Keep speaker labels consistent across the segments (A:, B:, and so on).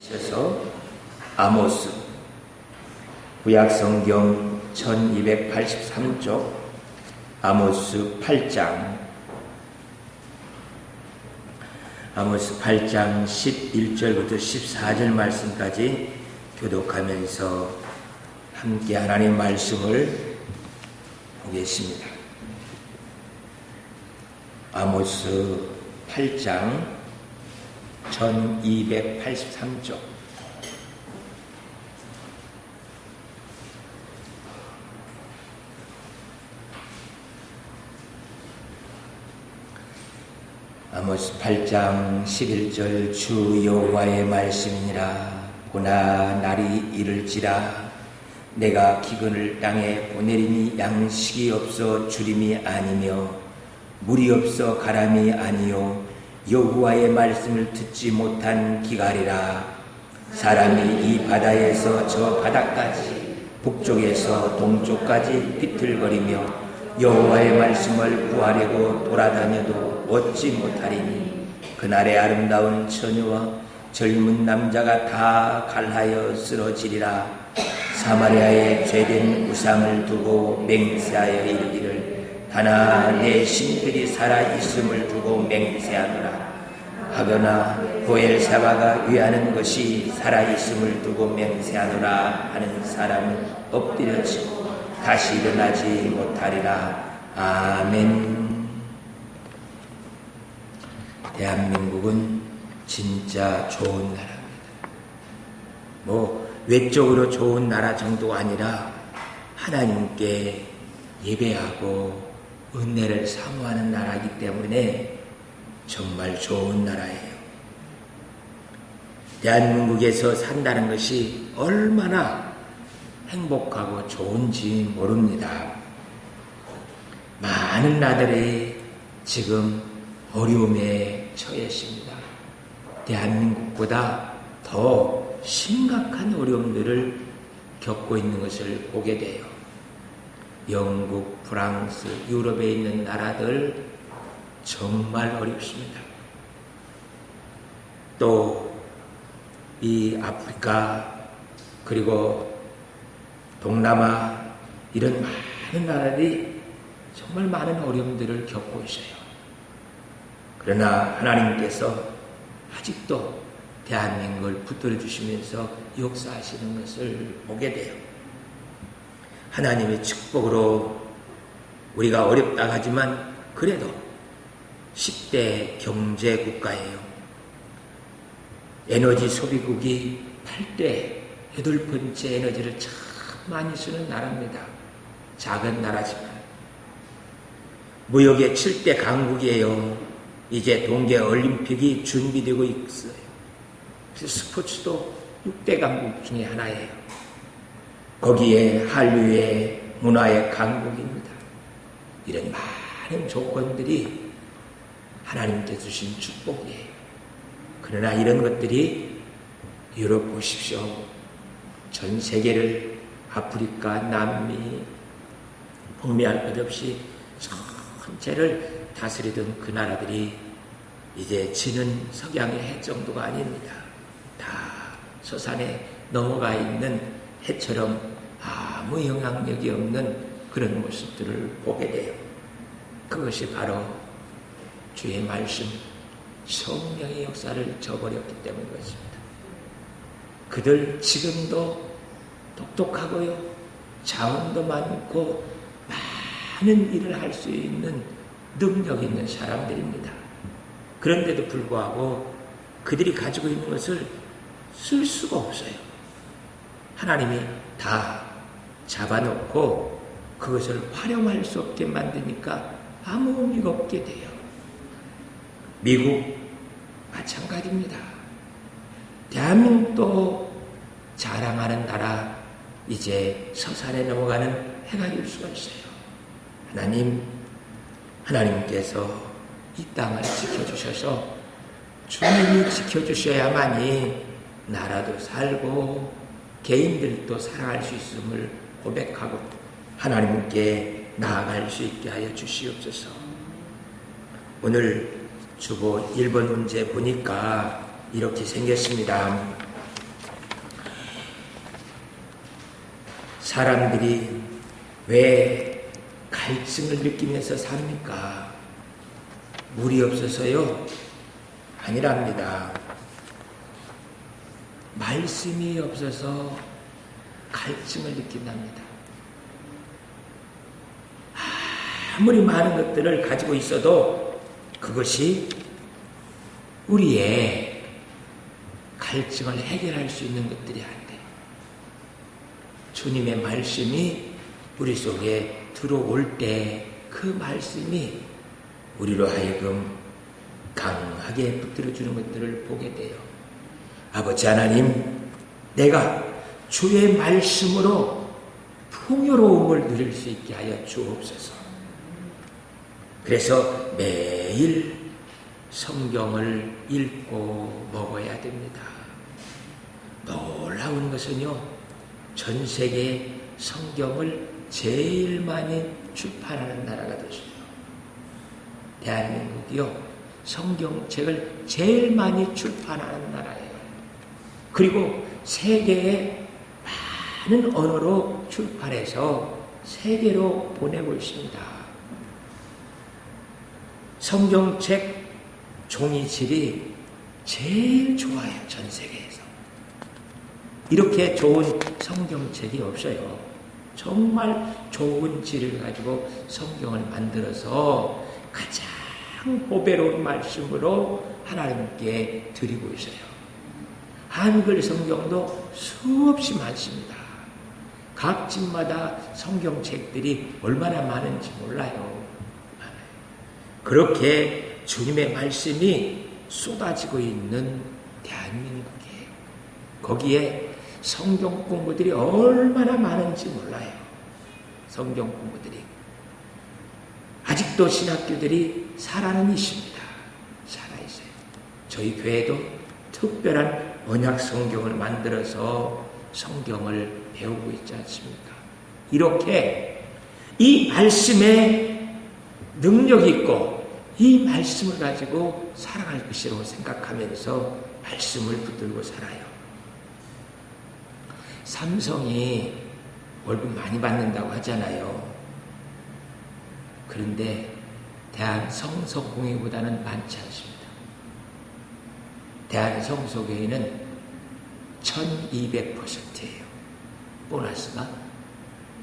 A: 그래서 아모스 구약성경 1283쪽 아모스 8장 11절부터 14절 말씀까지 교독하면서 함께 하나님 말씀을 보겠습니다. 아모스 8장 1283쪽 아모스 8장 11절 주 여호와의 말씀이니라. 보나 날이 이를지라 내가 기근을 땅에 보내리니 양식이 없어 주림이 아니며 물이 없어 가람이 아니요 여호와의 말씀을 듣지 못한 기갈이라. 사람이 이 바다에서 저 바다까지 북쪽에서 동쪽까지 비틀거리며 여호와의 말씀을 구하려고 돌아다녀도 얻지 못하리니 그날의 아름다운 처녀와 젊은 남자가 다 갈하여 쓰러지리라. 사마리아에 죄된 우상을 두고 맹세하여 이르기를 하나 내 신들이 살아있음을 두고 맹세하노라 하거나 보엘세바가 위하는 것이 살아있음을 두고 맹세하노라 하는 사람은 엎드려지고 다시 일어나지 못하리라. 아멘. 대한민국은 진짜 좋은 나라입니다. 외적으로 좋은 나라 정도가 아니라 하나님께 예배하고 은혜를 사모하는 나라이기 때문에 정말 좋은 나라예요. 대한민국에서 산다는 것이 얼마나 행복하고 좋은지 모릅니다. 많은 나라들이 지금 어려움에 처해 있습니다. 대한민국보다 더 심각한 어려움들을 겪고 있는 것을 보게 돼요. 영국, 프랑스, 유럽에 있는 나라들 정말 어렵습니다. 또 이 아프리카 그리고 동남아 이런 많은 나라들이 정말 많은 어려움들을 겪고 있어요. 그러나 하나님께서 아직도 대한민국을 붙들어 주시면서 역사하시는 것을 보게 돼요. 하나님의 축복으로 우리가 어렵다 하지만 그래도 10대 경제 국가예요. 에너지 소비국이 8대 8번째 에너지를 참 많이 쓰는 나라입니다. 작은 나라지만. 무역의 7대 강국이에요. 이제 동계올림픽이 준비되고 있어요. 스포츠도 6대 강국 중에 하나예요. 거기에 한류의 문화의 강국입니다. 이런 많은 조건들이 하나님께 주신 축복이에요. 그러나 이런 것들이 유럽 보십시오. 전 세계를 아프리카, 남미, 북미할 것 없이 전체를 다스리던 그 나라들이 이제 지는 석양의 해 정도가 아닙니다. 다 서산에 넘어가 있는 해처럼 아무 영향력이 없는 그런 모습들을 보게 돼요. 그것이 바로 주의 말씀, 성령의 역사를 저버렸기 때문인 것입니다. 그들 지금도 똑똑하고요, 자원도 많고 많은 일을 할 수 있는 능력 있는 사람들입니다. 그런데도 불구하고 그들이 가지고 있는 것을 쓸 수가 없어요. 하나님이 다 잡아놓고 그것을 활용할 수 없게 만드니까 아무 의미가 없게 돼요. 미국 마찬가지입니다. 대한민국도 자랑하는 나라, 이제 서산에 넘어가는 해가 될 수가 있어요. 하나님께서 이 땅을 지켜주셔서 주님이 지켜주셔야만이 나라도 살고 개인들도 살아갈 수 있음을 고백하고 하나님께 나아갈 수 있게 하여 주시옵소서. 오늘 주보 1번 문제 보니까 이렇게 생겼습니다. 사람들이 왜 갈증을 느끼면서 삽니까? 물이 없어서요? 아니랍니다. 말씀이 없어서 갈증을 느낀답니다. 아무리 많은 것들을 가지고 있어도 그것이 우리의 갈증을 해결할 수 있는 것들이 안 돼요. 주님의 말씀이 우리 속에 들어올 때 그 말씀이 우리로 하여금 강하게 붙들어주는 것들을 보게 돼요. 아버지 하나님, 내가 주의 말씀으로 풍요로움을 누릴 수 있게 하여 주옵소서. 그래서 매일 성경을 읽고 먹어야 됩니다. 놀라운 것은요, 전 세계 성경을 제일 많이 출판하는 나라가 됐어요. 대한민국이요, 성경책을 제일 많이 출판하는 나라예요. 그리고 세계에 많은 언어로 출판해서 세계로 보내고 있습니다. 성경책 종이질이 제일 좋아요, 전 세계에서. 이렇게 좋은 성경책이 없어요. 정말 좋은 질을 가지고 성경을 만들어서 가장 보배로운 말씀으로 하나님께 드리고 있어요. 한글 성경도 수없이 많습니다. 각 집마다 성경책들이 얼마나 많은지 몰라요. 그렇게 주님의 말씀이 쏟아지고 있는 대한민국에, 거기에 성경 공부들이 얼마나 많은지 몰라요. 성경 공부들이. 아직도 신학교들이 살아는 있습니다. 살아있어요. 저희 교회도 특별한 언약 성경을 만들어서 성경을 배우고 있지 않습니까? 이렇게 이 말씀에 능력이 있고 이 말씀을 가지고 살아갈 것이라고 생각하면서 말씀을 붙들고 살아요. 삼성이 월급 많이 받는다고 하잖아요. 그런데 대한성서공회보다는 많지 않습니다. 대한성서교회는 1200%예요. 보너스가,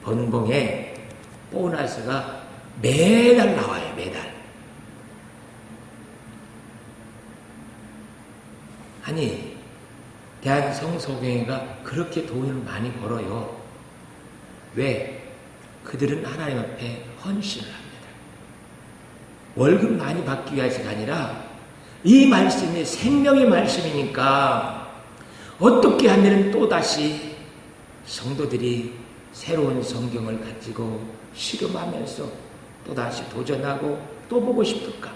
A: 번봉에 보너스가 매달 나와요. 매달. 아니, 대한성서교회가 그렇게 돈을 많이 벌어요. 왜? 그들은 하나님 앞에 헌신을 합니다. 월급 많이 받기 위해서가 아니라 이 말씀이 생명의 말씀이니까 어떻게 하면 또다시 성도들이 새로운 성경을 가지고 실험하면서 또다시 도전하고 또 보고 싶을까?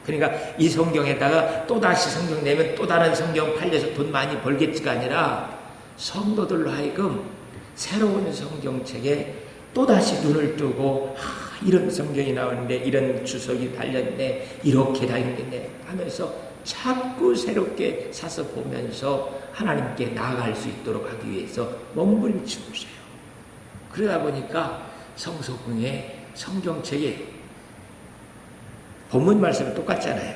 A: 그러니까 이 성경에다가 또다시 성경 내면 또 다른 성경 팔려서 돈 많이 벌겠지가 아니라 성도들로 하여금 새로운 성경책에 또다시 눈을 뜨고 이런 성경이 나오는데 이런 주석이 달렸네, 이렇게 달렸네 하면서 자꾸 새롭게 사서 보면서 하나님께 나아갈 수 있도록 하기 위해서 몸부림치고 있어요. 그러다 보니까 성서공회 성경책이 본문 말씀은 똑같잖아요.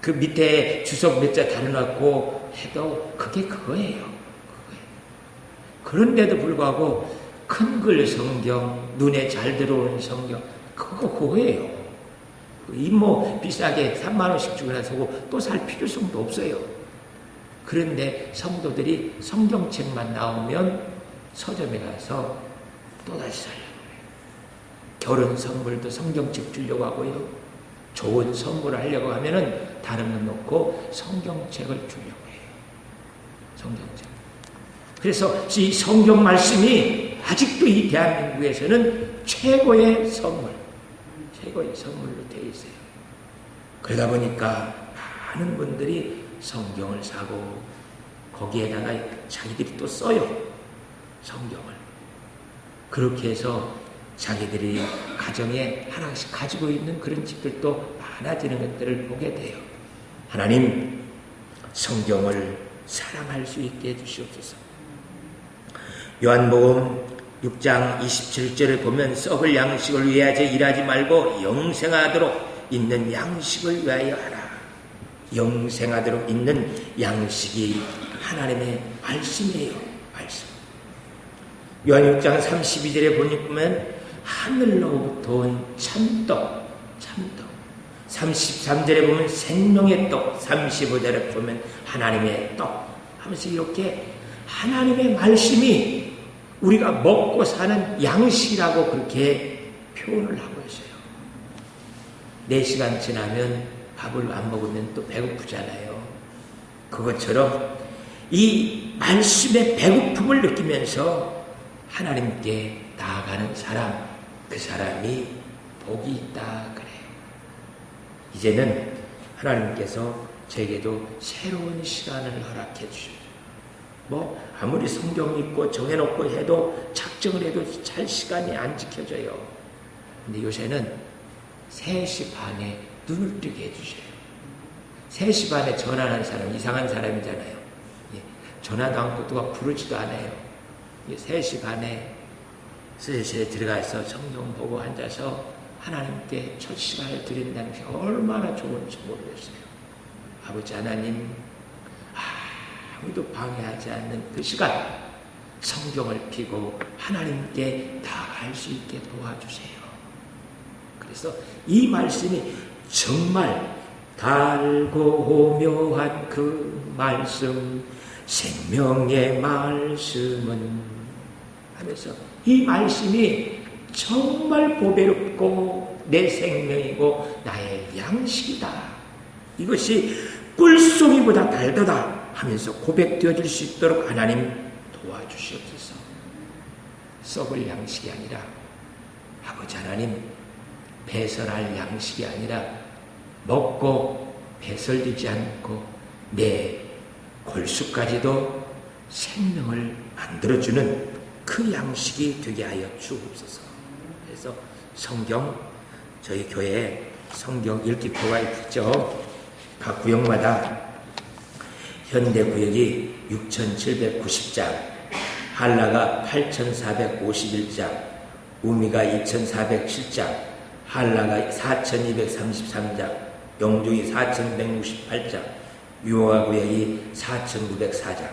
A: 그 밑에 주석 몇 자 달아놓고 해도 그게 그거예요. 그런데도 불구하고 큰 글 성경, 눈에 잘 들어오는 성경, 그거예요. 이모 비싸게 3만 원씩 주고 나서고 또 살 필요성도 없어요. 그런데 성도들이 성경책만 나오면 서점에 가서 또다시 살려고 해요. 결혼 선물도 성경책 주려고 하고요. 좋은 선물을 하려고 하면은 다른 건 놓고 성경책을 주려고 해요. 성경책. 그래서 이 성경 말씀이 아직도 이 대한민국에서는 최고의 선물로 되어 있어요. 그러다 보니까 많은 분들이 성경을 사고 거기에다가 자기들이 또 써요. 성경을. 그렇게 해서 자기들이 가정에 하나씩 가지고 있는 그런 집들도 많아지는 것들을 보게 돼요. 하나님, 성경을 사랑할 수 있게 해주시옵소서. 요한복음 6장 27절을 보면 썩을 양식을 위하여 일하지 말고 영생하도록 있는 양식을 위하여 하라. 영생하도록 있는 양식이 하나님의 말씀이에요. 말씀. 요한 6장 32절에 보면 하늘로부터 온 참떡. 33절에 보면 생명의 떡, 35절에 보면 하나님의 떡 하면서 이렇게 하나님의 말씀이 우리가 먹고 사는 양식이라고 그렇게 표현을 하고 있어요. 4시간 지나면 밥을 안 먹으면 또 배고프잖아요. 그것처럼 이 말씀의 배고픔을 느끼면서 하나님께 나아가는 사람, 그 사람이 복이 있다 그래요. 이제는 하나님께서 저에게도 새로운 시간을 허락해 주셔요. 아무리 성경 읽고 정해놓고 해도 작정을 해도 잘 시간이 안 지켜져요. 근데 요새는 3시 반에 눈을 뜨게 해주셔요. 3시 반에 전화하는 사람 이상한 사람이잖아요. 전화도 않고 누가 부르지도 않아요. 3시 반에 슬슬 들어가서 성경 보고 앉아서 하나님께 첫 시간을 드린다는 게 얼마나 좋은지 모르겠어요. 아버지 하나님, 아무도 방해하지 않는 그 시간 성경을 펴고 하나님께 나아갈 수 있게 도와주세요. 그래서 이 말씀이 정말 달고 묘한 그 말씀, 생명의 말씀은 하면서 이 말씀이 정말 보배롭고 내 생명이고 나의 양식이다. 이것이 꿀송이보다 달도다 하면서 고백되어질 수 있도록 하나님 도와주시옵소서. 썩을 양식이 아니라 아버지 하나님 배설할 양식이 아니라 먹고 배설되지 않고 내 골수까지도 생명을 만들어주는 그 양식이 되게 하여 주옵소서. 그래서 성경, 저희 교회에 성경 읽기 표가 있죠. 각 구역마다 현대구역이 6790장, 한라가 8451장, 우미가 2407장, 한라가 4233장, 영종이 4168장, 유아구역이 4904장.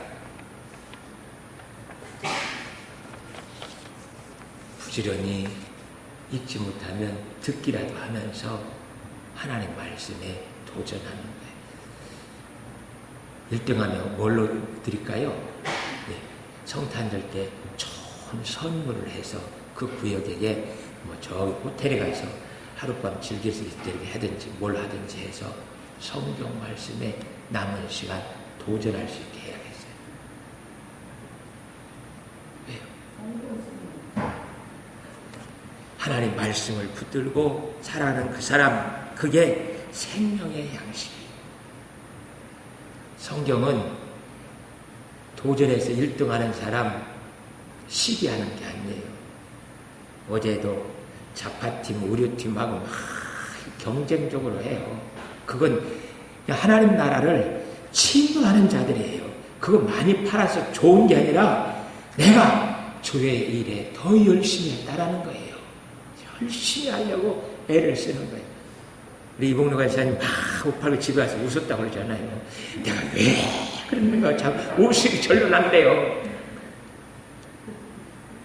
A: 부지런히 읽지 못하면 듣기라도 하면서 하나님 말씀에 도전하는 거예요. 1등하면 뭘로 드릴까요? 성탄절 때 좋은 선물을 해서 그 구역에게 저기 호텔에 가서 하룻밤 즐길 수 있도록 하든지 뭘 하든지 해서 성경 말씀에 남은 시간 도전할 수 있게 해야겠어요. 왜요? 하나님 말씀을 붙들고 살아가는 그 사람, 그게 생명의 양식이에요. 성경은 도전해서 1등하는 사람 시기하는 게 아니에요. 어제도 자파팀, 의료팀하고 막 경쟁적으로 해요. 그건 하나님 나라를 침노하는 자들이에요. 그거 많이 팔아서 좋은 게 아니라 내가 교회 일에 더 열심히 했다라는 거예요. 열심히 하려고 애를 쓰는 거예요. 우리 이봉로 간사님 막 옷 팔고 집에 와서 웃었다고 그러잖아요. 내가 왜 그러는가 참 웃음이 절로 난대요.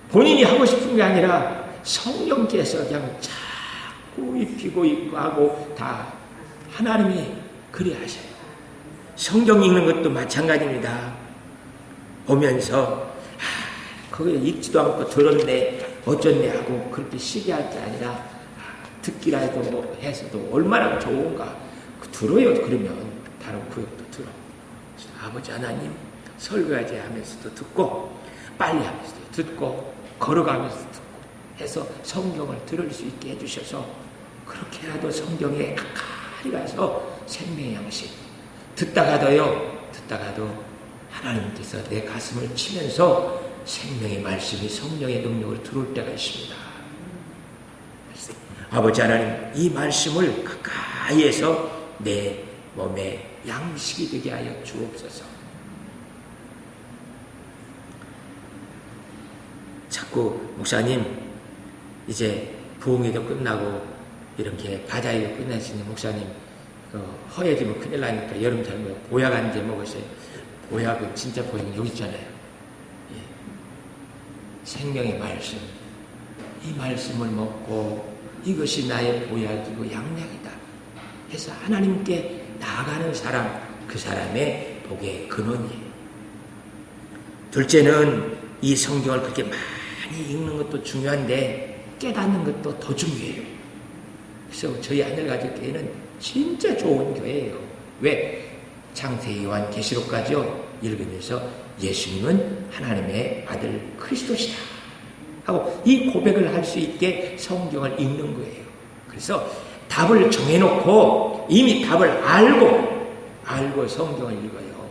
A: 본인이 하고 싶은 게 아니라 성령께서 그냥 자꾸 입히고 입고 하고 다 하나님이 그리 하셔요. 성경 읽는 것도 마찬가지입니다. 보면서 거기에 읽지도 않고 들었네 어쩌네 하고 그렇게 시기할 게 아니라 듣기라도 해서도 얼마나 좋은가. 들어요. 그러면 다른 구역도 들어. 아버지 하나님 설교하지 하면서도 듣고 빨리 하면서도 듣고 걸어가면서도 듣고 해서 성경을 들을 수 있게 해주셔서 그렇게라도 성경에 가까이 가서 생명의 양식 듣다가도 하나님께서 내 가슴을 치면서 생명의 말씀이 성령의 능력을 들어올 때가 있습니다. 아버지 하나님 이 말씀을 가까이에서 내 몸에 양식이 되게 하여 주옵소서. 자꾸 목사님 이제 부흥회도 끝나고 이렇게 바자회도 끝났으니 목사님 허해지면 큰일 나니까 여름철에 보약 한 제 먹으세요. 보약은 진짜 보약은 여기 있잖아요. 예. 생명의 말씀, 이 말씀을 먹고 이것이 나의 보약이고 양약이다 해서 하나님께 나아가는 사람, 그 사람의 복의 근원이에요. 둘째는 이 성경을 그렇게 많이 읽는 것도 중요한데 깨닫는 것도 더 중요해요. 그래서 저희 하늘가족교회는 진짜 좋은 교회예요. 왜? 창세기, 요한, 계시록까지요 읽으면서 예수님은 하나님의 아들 그리스도시다 하고 이 고백을 할 수 있게 성경을 읽는 거예요. 그래서 답을 정해놓고 이미 답을 알고 성경을 읽어요.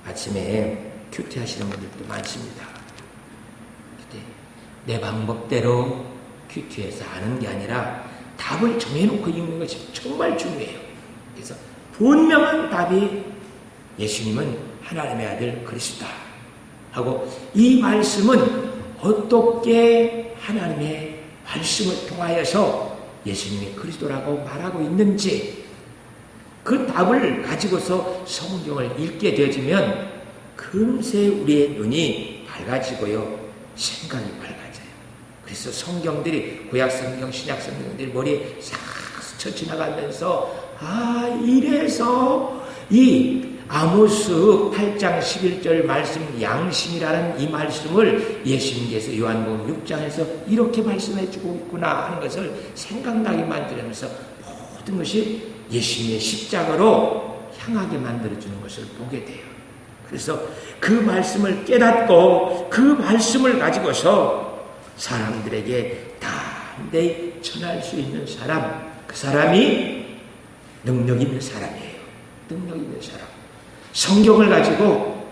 A: 아침에 큐티 하시는 분들도 많습니다. 내 방법대로 큐티에서 아는 게 아니라 답을 정해놓고 읽는 것이 정말 중요해요. 그래서 분명한 답이 예수님은 하나님의 아들 그리스도다 하고 이 말씀은 어떻게 하나님의 말씀을 통하여서 예수님이 그리스도라고 말하고 있는지 그 답을 가지고서 성경을 읽게 되어지면 금세 우리의 눈이 밝아지고요. 생각이 밝아져요. 그래서 성경들이 구약성경, 신약성경들이 머리에 싹 스쳐 지나가면서 이래서 이 아모스 8장 11절 말씀 양심이라는 이 말씀을 예수님께서 요한복음 6장에서 이렇게 말씀해 주고 있구나 하는 것을 생각나게 만들면서 모든 것이 예수님의 십자가로 향하게 만들어주는 것을 보게 돼요. 그래서 그 말씀을 깨닫고 그 말씀을 가지고서 사람들에게 담대히 전할 수 있는 사람, 그 사람이 능력 있는 사람이에요. 능력 있는 사람. 성경을 가지고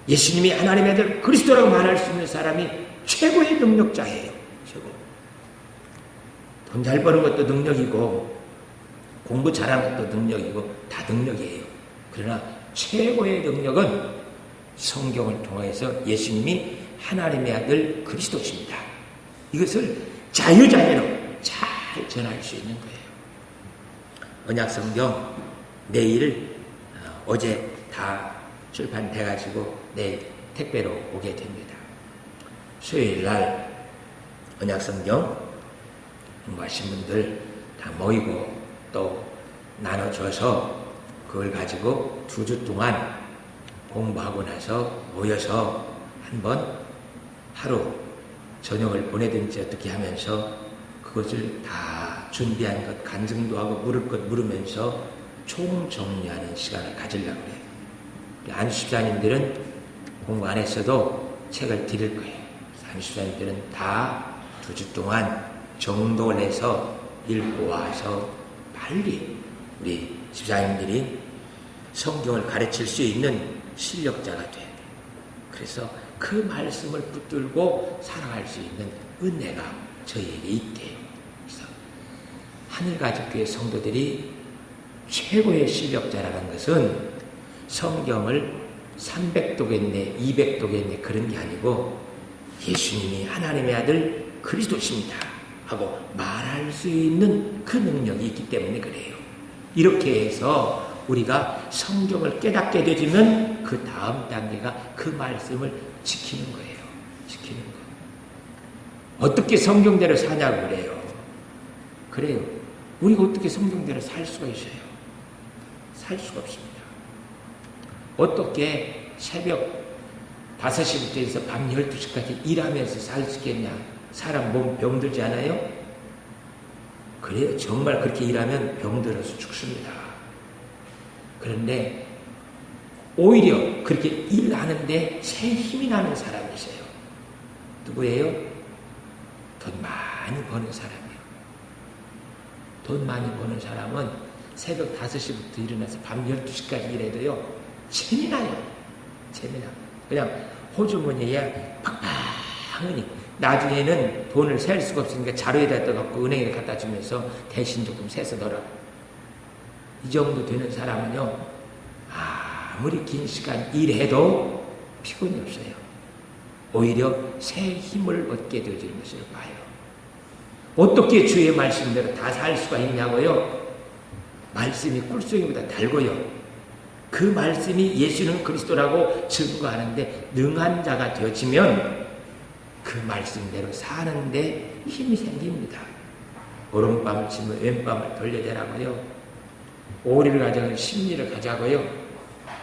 A: 예수님이 하나님의 아들 그리스도라고 말할 수 있는 사람이 최고의 능력자예요. 최고. 돈 잘 버는 것도 능력이고 공부 잘하는 것도 능력이고 다 능력이에요. 그러나 최고의 능력은 성경을 통해서 예수님이 하나님의 아들 그리스도십니다. 이것을 자유자재로 잘 전할 수 있는 거예요. 언약성경 내일 어제 다 출판돼가지고 내일 택배로 오게 됩니다. 수요일날 언약성경 공부하신 분들 다 모이고 또 나눠줘서 그걸 가지고 2주 동안 공부하고 나서 모여서 한번 하루 저녁을 보내든지 어떻게 하면서 그것을 다 준비한 것 간증도 하고 물을 것 물으면서 총정리하는 시간을 가지려고 해요. 안수집사님들은 공부 안 했어도 책을 드릴 거예요. 안수집사님들은 다 2주 동안 정독을 해서 읽고 와서 빨리 우리 집사님들이 성경을 가르칠 수 있는 실력자가 돼야 돼요. 그래서 그 말씀을 붙들고 살아갈 수 있는 은혜가 저희에게 있대요. 그래서 하늘가족교회 성도들이 최고의 실력자라는 것은 성경을 300도겠네, 200도겠네 그런 게 아니고 예수님이 하나님의 아들 그리스도십니다 하고 말할 수 있는 그 능력이 있기 때문에 그래요. 이렇게 해서 우리가 성경을 깨닫게 되지면 그 다음 단계가 그 말씀을 지키는 거예요. 지키는 거. 어떻게 성경대로 사냐고 그래요. 그래요. 우리가 어떻게 성경대로 살 수가 있어요? 살 수가 없습니다. 어떻게 새벽 5시부터 해서 밤 12시까지 일하면서 살 수 있겠냐? 사람 몸 병들지 않아요? 그래요. 정말 그렇게 일하면 병들어서 죽습니다. 그런데 오히려 그렇게 일하는데 새 힘이 나는 사람이 있어요. 누구예요? 돈 많이 버는 사람이에요. 돈 많이 버는 사람은 새벽 5시부터 일어나서 밤 12시까지 일해도요, 재미나요. 재미나. 그냥 호주머니에 팍팍하니 나중에는 돈을 셀 수가 없으니까 자루에다 떠갖고 은행에 갖다 주면서 대신 조금 세서 넣어라. 이 정도 되는 사람은요, 아무리 긴 시간 일해도 피곤이 없어요. 오히려 새 힘을 얻게 되어지는 것을 봐요. 어떻게 주의 말씀대로 다 살 수가 있냐고요? 말씀이 꿀송이보다 달고요. 그 말씀이 예수는 그리스도라고 증거하는데 능한 자가 되어지면 그 말씀대로 사는데 힘이 생깁니다. 오른밤을 치면 왼밤을 돌려대라고요. 오리를 가자고 심리를 가자고요.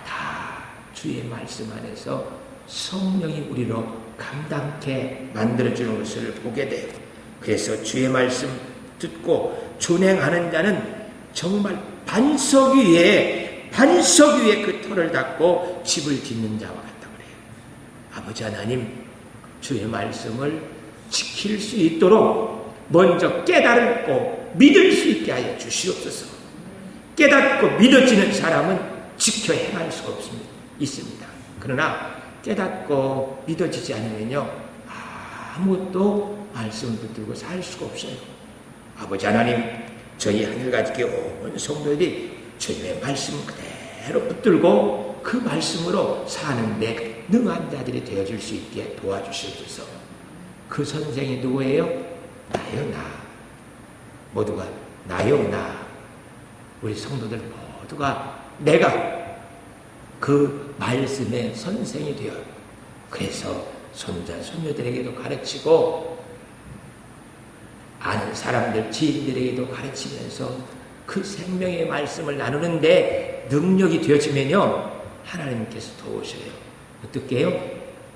A: 다 주의 말씀 안에서 성령이 우리로 감당케 만들어주는 것을 보게 돼요. 그래서 주의 말씀 듣고 준행하는 자는 정말 반석 위에 그 터를 닦고 집을 짓는 자와 같다고 그래요. 아버지 하나님, 주의 말씀을 지킬 수 있도록 먼저 깨닫고 믿을 수 있게 하여 주시옵소서. 깨닫고 믿어지는 사람은 지켜 행할 수가 있습니다. 그러나 깨닫고 믿어지지 않으면요, 아무것도 말씀을 붙들고 살 수가 없어요. 아버지 하나님, 저희 하늘가지게 온 성도들이 주님의 말씀 그대로 붙들고 그 말씀으로 사는데 능한 자들이 되어줄 수 있게 도와주시옵소서. 그 선생이 누구예요? 나요, 나. 모두가 나요, 나. 우리 성도들 모두가 내가 그 말씀의 선생이 되어 그래서 손자, 손녀들에게도 가르치고 아는 사람들, 지인들에게도 가르치면서 그 생명의 말씀을 나누는데 능력이 되어지면요, 하나님께서 도우셔요. 어떻게 해요?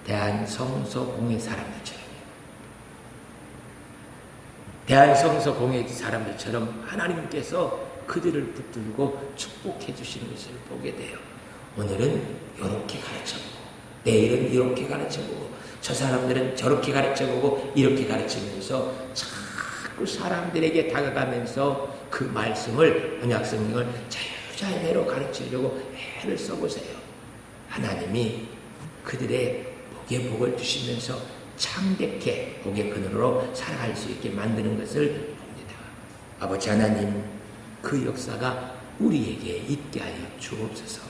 A: 대한성서공회 사람들처럼. 대한성서공회 사람들처럼 하나님께서 그들을 붙들고 축복해 주시는 것을 보게 돼요. 오늘은 이렇게 가르쳐보고 내일은 이렇게 가르쳐보고 저 사람들은 저렇게 가르쳐보고 이렇게 가르치면서 자꾸 사람들에게 다가가면서 그 말씀을, 언약성경을 자유자재로 가르치려고 애를 써보세요. 하나님이 그들의 복에 복을 주시면서 창백해 복의 그늘로 살아갈 수 있게 만드는 것을 봅니다. 아버지 하나님, 그 역사가 우리에게 있게 하여 주옵소서.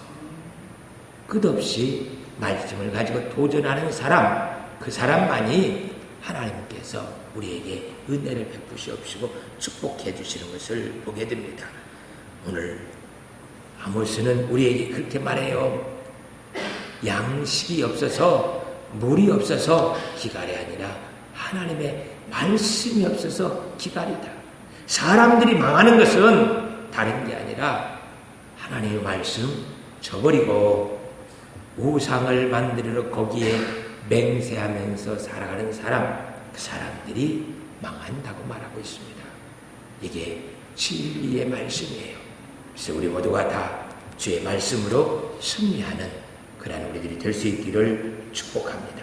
A: 끝없이 말씀을 가지고 도전하는 사람, 그 사람만이 하나님께서 우리에게 은혜를 베푸시옵시고 축복해 주시는 것을 보게 됩니다. 오늘 아모스는 우리에게 그렇게 말해요. 양식이 없어서, 물이 없어서 기갈이 아니라 하나님의 말씀이 없어서 기갈이다. 사람들이 망하는 것은 다른 게 아니라 하나님의 말씀 저버리고 우상을 만들어 거기에 맹세하면서 살아가는 사람, 그 사람들이 망한다고 말하고 있습니다. 이게 진리의 말씀이에요. 그래서 우리 모두가 다 주의 말씀으로 승리하는 그런 우리들이 될 수 있기를 축복합니다.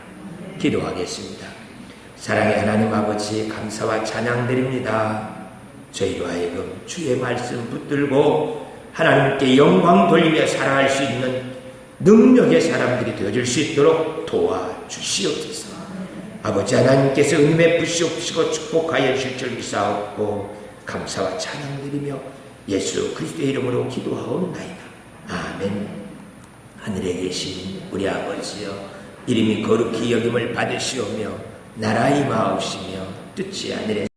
A: 기도하겠습니다. 사랑의 하나님 아버지, 감사와 찬양드립니다. 저희로 하여금 주의 말씀 붙들고 하나님께 영광 돌리며 살아갈 수 있는 능력의 사람들이 되어줄 수 있도록 도와주시옵소서. 아버지 하나님께서 은혜 베푸시옵시고 축복하여 주실 줄 믿사옵고 감사와 찬양드리며 예수 그리스도의 이름으로 기도하옵나이다. 아멘. 하늘에 계신 우리 아버지여, 이름이 거룩히 여김을 받으시오며 나라의 마옵시며 뜻이 하늘에